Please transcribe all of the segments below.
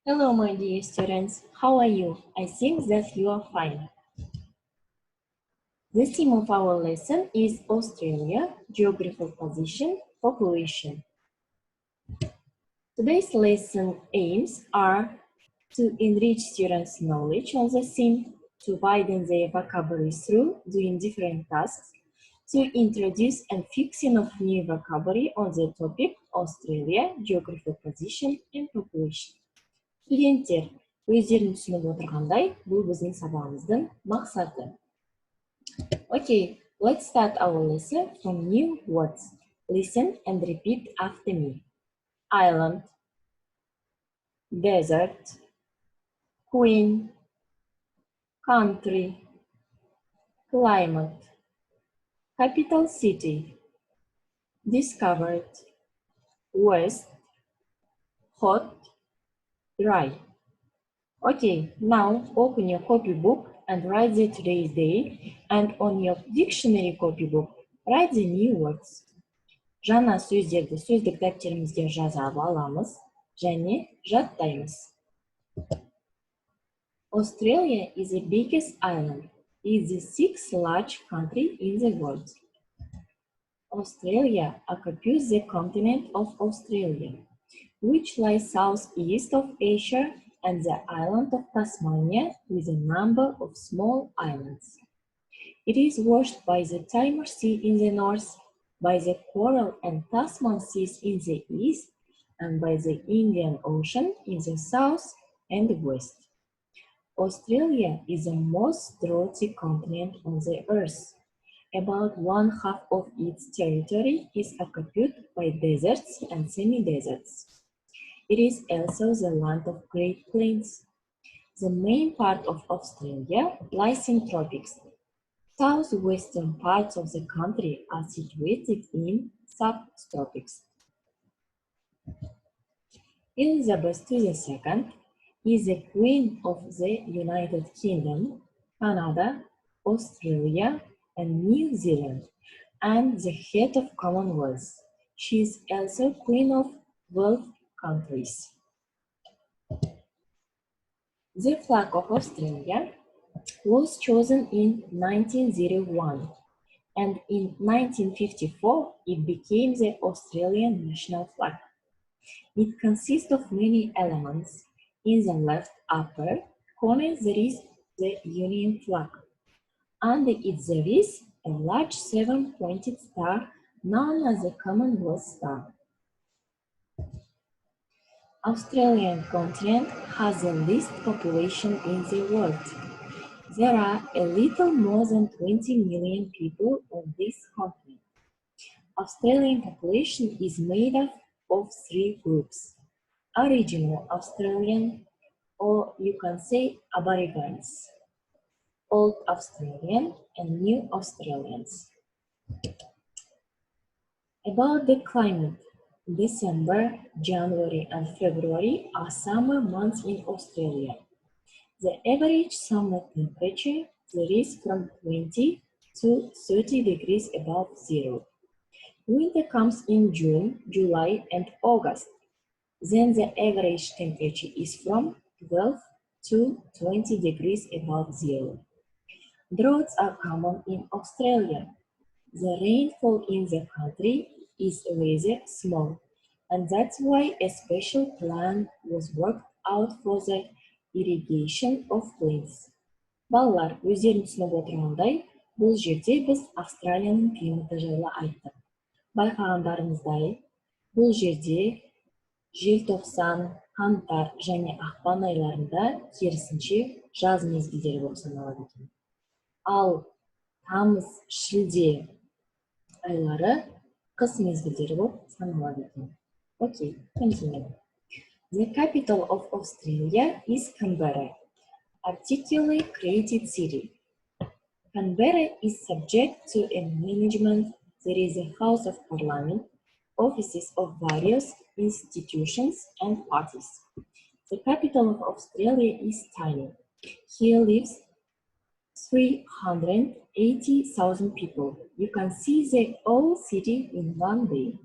Hello, my dear students. How are you? I think that you are fine. The theme of our lesson is Australia, geographical position, population. Today's lesson aims are to enrich students' knowledge on the theme, to widen their vocabulary through doing different tasks, to introduce and fixing of new vocabulary on the topic Australia, geographical position and population. Студенттер, өздерің түсініп отырғандай, бұл біздің сабағымыздың мақсаты. Okay, let's start our lesson from new words. Listen and repeat after me. Island, desert, queen, country, climate, capital city, discovered, west, hot, dry. Okay, now open your copybook and write the today's day, and on your dictionary copybook, write the new words. Жаңа сөздерді сөздік дәптерімізге жазып аламыз және жаттаймыз. Australia is the biggest island. It is the sixth largest country in the world. Australia occupies the continent of Australia, which lies southeast of Asia, and the island of Tasmania with a number of small islands. It is washed by the Timor Sea in the north, by the Coral and Tasman Seas in the east, and by the Indian Ocean in the south and west. Australia is the most droughty continent on the earth. About one half of its territory is occupied by deserts and semi-deserts. It is also the land of Great Plains. The main part of Australia lies in tropics. Southwestern parts of the country are situated in subtropics. Elizabeth II is the Queen of the United Kingdom, Canada, Australia, and New Zealand, and the head of Commonwealth. She is also Queen of 12 countries. The flag of Australia was chosen in 1901, and in 1954 it became the Australian national flag. It consists of many elements. In the left upper corner there is the Union flag. Under it there is a large seven-pointed star known as the Commonwealth Star. Australian continent has the least population in the world. There are a little more than 20 million people on this continent. Australian population is made up of three groups: Aboriginal Australian, or you can say Aborigines, Old Australian, and New Australians. About the climate, December, January, and February are summer months in Australia. The average summer temperature varies from 20 to 30 degrees above zero. Winter comes in June, July, and August. Then the average temperature is from 12 to 20 degrees above zero. Droughts are common in Australia. The rainfall in the country is rather small, and that's why a special plan was worked out for the irrigation of plains. Балалар, өздерің түсініп отырғандай, бұл жерде біз Австралияның климаты жайлы айттық. Байқағандарыңыздай, бұл жерде желтоқсан, қаңтар және ақпан айларында керісінше жаз мезгілдері болып саналады екен. Ал тамыз, шілде айлары қыс мезгілдері болып саналады екен. Okay, continue. The capital of Australia is Canberra, artificially created city. Canberra is subject to a management. There is a House of Parliament, offices of various institutions and parties. The capital of Australia is tiny. Here lives 380,000 people. You can see the whole city in one day.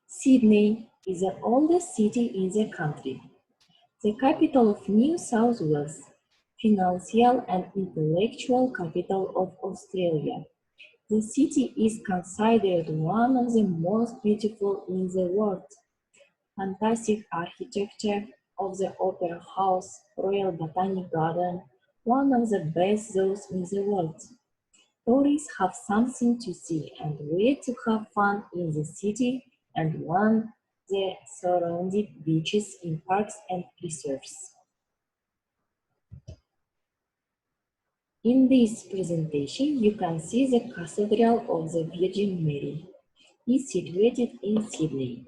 Sydney is the oldest city in the country. The capital of New South Wales, financial and intellectual capital of Australia. The city is considered one of the most beautiful in the world. Fantastic architecture of the Opera House, Royal Botanic Garden, one of the best zoos in the world. Tourists have something to see and way to have fun in the city and one the surrounding beaches in parks and reserves. In this presentation, you can see the Cathedral of the Virgin Mary. It's situated in Sydney.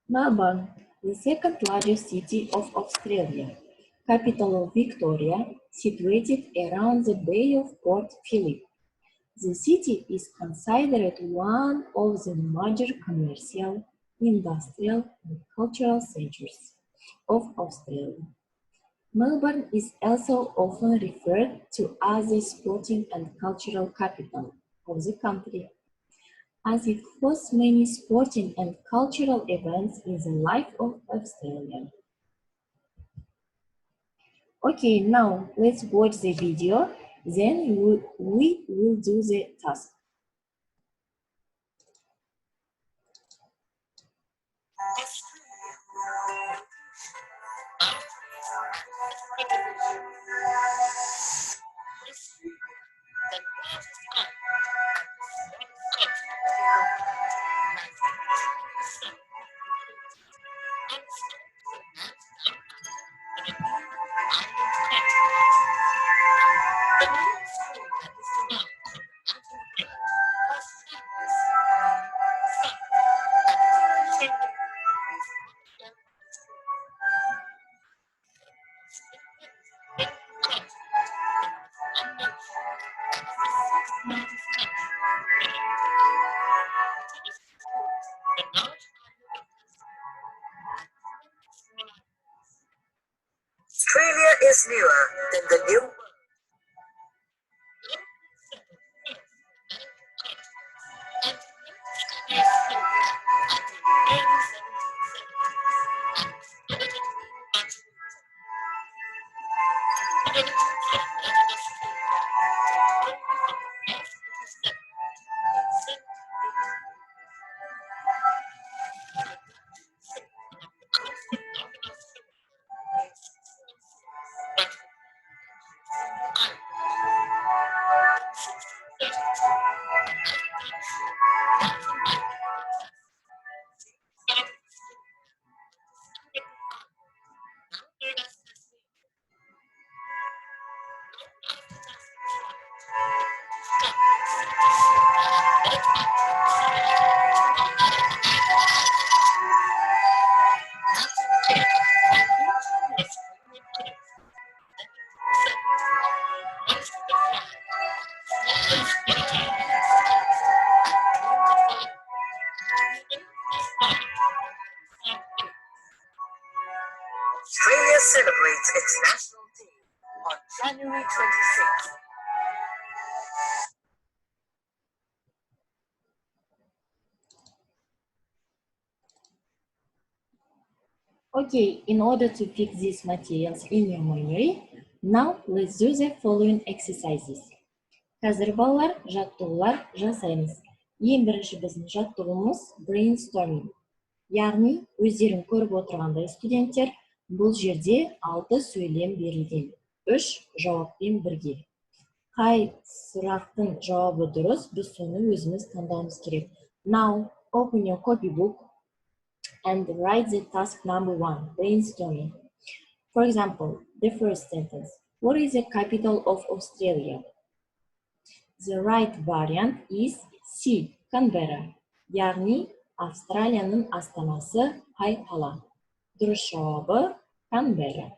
Melbourne, the second largest city of Australia, capital of Victoria, situated around the Bay of Port Phillip. The city is considered one of the major commercial, industrial, and cultural centers of Australia. Melbourne is also often referred to as the sporting and cultural capital of the country, as it hosts many sporting and cultural events in the life of Australia. Okay, now let's watch the video, then we will do the task. Australia is newer than the New World. Australia celebrates its national day on January 26th. Okay, in order to fix these materials in your memory, now let's do the following exercises. Қазір балалар жаттығулар жасаймыз. Ең бірінші біздің жаттығуымыз brainstorming. Яғни, өздерің көріп отырғандай студенттер, бұл жерде 6 сөйлем берілген, 3 жауаппен бірге. Қай сұрақтың жауабы дұрыс, біз соны өзіміз таңдауымыз керек. Now, open your copybook and write the task number 1, brainstorming. For example, the first sentence, what is the capital of Australia? The right variant is C, Canberra. Яғни, Австралияның астанасы қай қала? Дұрыс жауабы Canberra.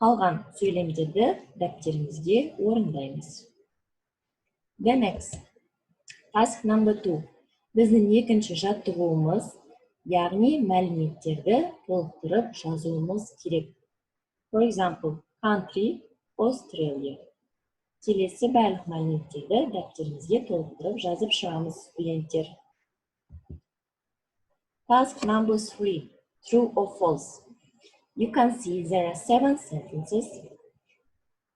Қалған сөйлемдерді дәптерімізге орындаймыз. The next, task number 2. Біздің екінші жаттығуымыз, яғни мәліметтерді толықтырып жазуымыз керек. For example, country, Australia. Келесі барлық мәліметтерді дәптерімізге толықтырып жазып шығамыз, студенттер. Task number 3, true or false. You can see there are 7 sentences.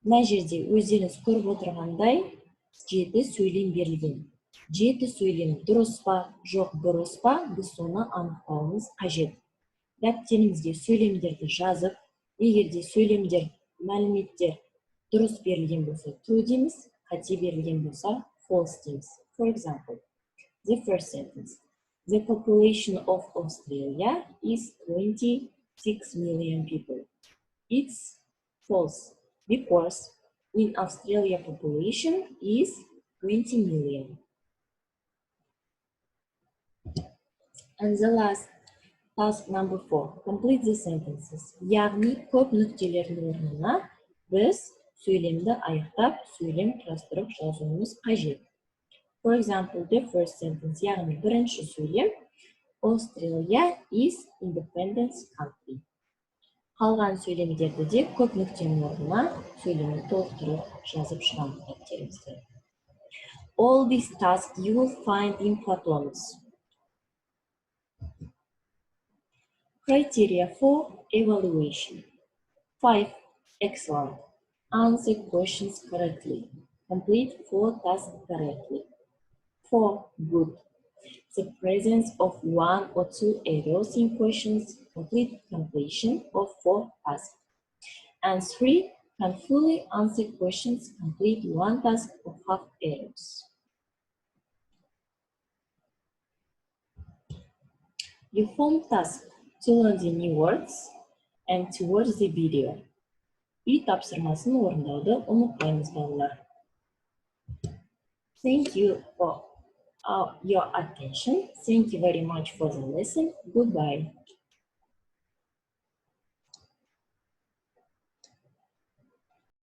Мына жерде өздеріңіз көріп отырғандай 7 сөйлем берілген. 7 сөйлем дұрыс па, жоқ бұрыс па, біз соны анықтауымыз қажет. Дәптеріңізге сөйлемдерді жазып, егерде сөйлемдер, мәліметтер дұрыс берілген болса, true дейміз, қате берілген болса, false дейміз. For example, the first sentence. The population of Australia is 26 million people. It's false because in Australia population is 20 million. And the last task number 4. Complete the sentences. Яғни көп нүктелердің орнына біз сөйлемді аяқтап, сөйлем құрастырып жазуымыз қажет. For example, the first sentence, яғни бірінші сөйлем, Australia is independent country. Қалған сөйлемдерді де көп нүктенің орнына сөйлемді толықтырып жазып шығамыз дәптеріңізге. All these tasks you will find in Platon's. Criteria for evaluation. 5. Excellent. Answer questions correctly. Complete 4 tasks correctly. 4. Good. The presence of 1 or 2 errors in questions, complete completion of 4 tasks. And 3. Can fully answer questions, complete 1 task of half errors. You form tasks to learn the new words and to watch the video. Үй тапсырмасын орындауды ұмытпаңыз балалар. Thank you for your attention. Thank you very much for the lesson. Goodbye.